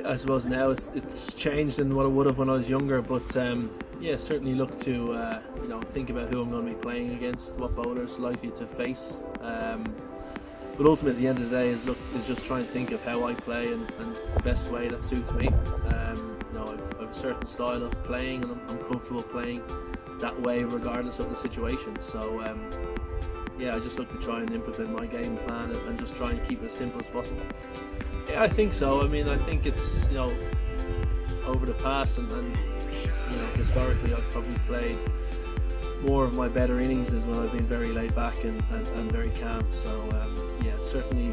I suppose now it's changed in what it would have when I was younger, but yeah, certainly look to think about who I'm going to be playing against, what bowlers likely to face. But ultimately, at the end of the day, is just trying to think of how I play and the best way that suits me. I've a certain style of playing, and I'm comfortable playing that way regardless of the situation. So I just look to try and implement my game plan and just try and keep it as simple as possible. Yeah, I think so. I mean, I think it's over the past and historically, I've probably played more of my better innings is when I've been very laid back and very calm. So certainly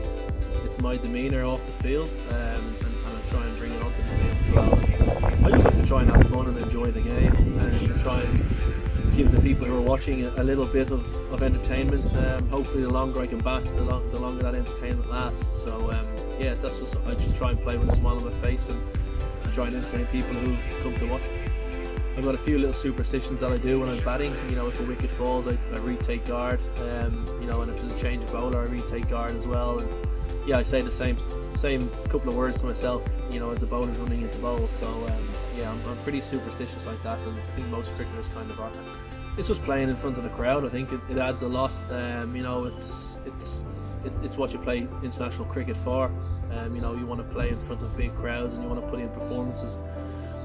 it's my demeanour off the field, and I try and bring it onto the field as well. I just like to try and have fun and enjoy the game and try and give the people who are watching a little bit of entertainment. Hopefully the longer I can bat, the longer that entertainment lasts. So that's just, I just try and play with a smile on my face and try and entertain people who've come to watch. I've got a few little superstitions that I do when I'm batting. If a wicket falls, I retake guard. And if there's a change of bowler, I retake guard as well. And I say the same couple of words to myself, as the bowler's running into bowl. So I'm pretty superstitious like that, and I think most cricketers kind of are. It's just playing in front of the crowd. I think it adds a lot. It's what you play international cricket for. You want to play in front of big crowds, and you want to put in performances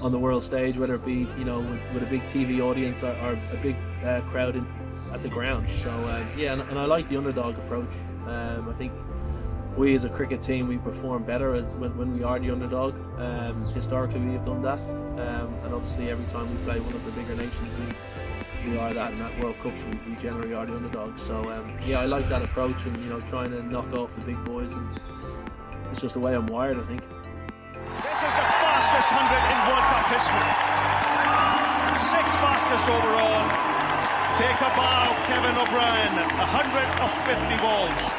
on the world stage, whether it be with a big TV audience or a big crowd at the ground. So and I like the underdog approach. I think we as a cricket team, we perform better as when we are the underdog. Historically, we have done that, and obviously every time we play one of the bigger nations, we are that. And at World Cups, we generally are the underdog. So I like that approach, and trying to knock off the big boys, and it's just the way I'm wired, I think. This is the fastest 100 in World Cup history. 6th fastest overall. Take a bow, Kevin O'Brien. 150 balls.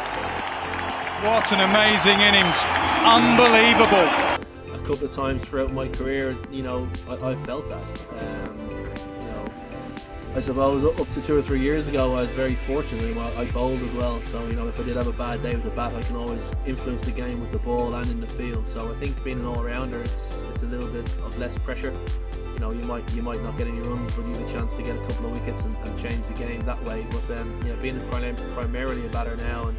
What an amazing innings. Unbelievable. A couple of times throughout my career, I felt that. I suppose up to 2 or 3 years ago, I was very fortunate. I bowled as well, so if I did have a bad day with the bat, I can always influence the game with the ball and in the field. So I think being an all-rounder, it's a little bit of less pressure. You might not get any runs, but you have a chance to get a couple of wickets and change the game that way. But being primarily a batter now, and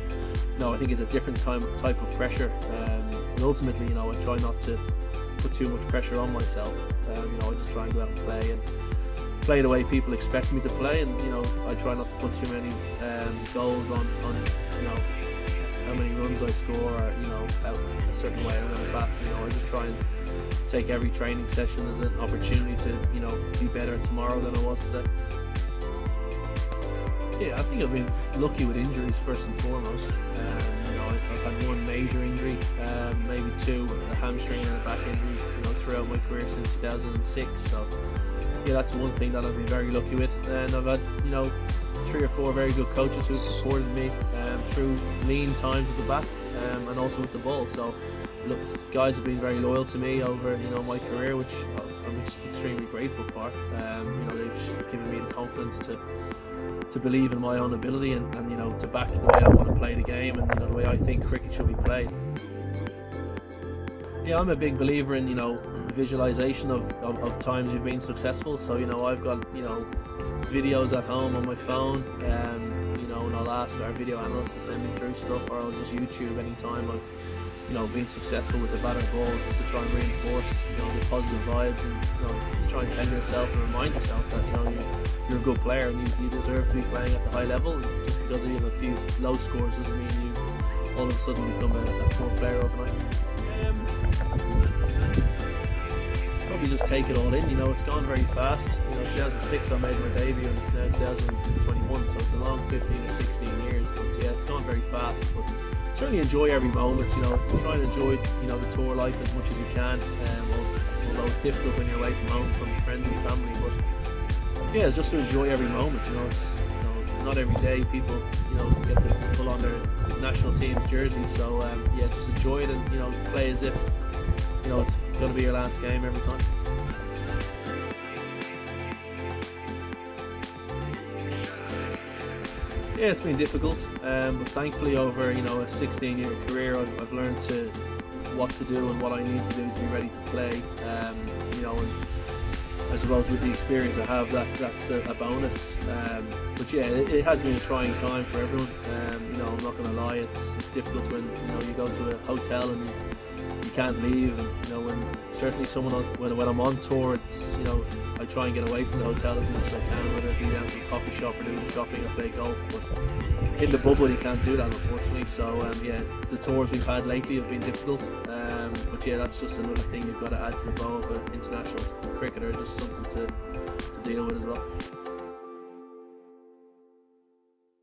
I think it's a different type of pressure. And ultimately, I try not to put too much pressure on myself. I just try and go out and play the way people expect me to play, and I try not to put too many goals on how many runs I score, or out a certain way I'm going to bat. I just try and take every training session as an opportunity to be better tomorrow than I was today. I think I've been lucky with injuries first and foremost. I've had one major injury, maybe two, a hamstring and a back injury, throughout my career since 2006. So that's one thing that I've been very lucky with. And I've had 3 or 4 very good coaches who supported me through lean times with the bat and also with the ball. So look, guys have been very loyal to me over my career, which I'm extremely grateful for. They've given me the confidence to believe in my own ability and to back the way I want to play the game and the way I think cricket should be played. I'm a big believer in visualization of times you've been successful. So I've got videos at home on my phone, and I'll ask our video analyst to send me through stuff, or I'll just YouTube anytime I've been successful with the bat and ball, just to try and reinforce the positive vibes, and just try and tell yourself and remind yourself that you're a good player and you deserve to be playing at the high level. And just because you have a few low scores doesn't mean you all of a sudden become a poor player overnight. Probably just take it all in. It's gone very fast. 2006 I made my debut, and it's now 2021, so it's a long 15 or 16 years. But it's gone very fast. But certainly enjoy every moment. Try and enjoy the tour life as much as you can. Although it's difficult when you're away from home, from friends and family. But it's just to enjoy every moment. It's not every day people get to pull on their national team's jersey. So just enjoy it and play as if it's going to be your last game every time. It's been difficult, but thankfully over a 16-year career, I've learned to what to do and what I need to do to be ready to play. You know, and I suppose with the experience I have, that's a bonus. But yeah, it has been a trying time for everyone. You know, I'm not going to lie, it's difficult when, you know, you go to a hotel and you can't leave. And, you know, when certainly when I'm on tour, it's, you know, I try and get away from the hotel as much as I can, whether it be down to the coffee shop or doing shopping or play golf. But in the bubble, you can't do that, unfortunately. So yeah, the tours we've had lately have been difficult. But yeah, that's just another thing you've got to add to the bow of an international cricketer, just something to deal with as well.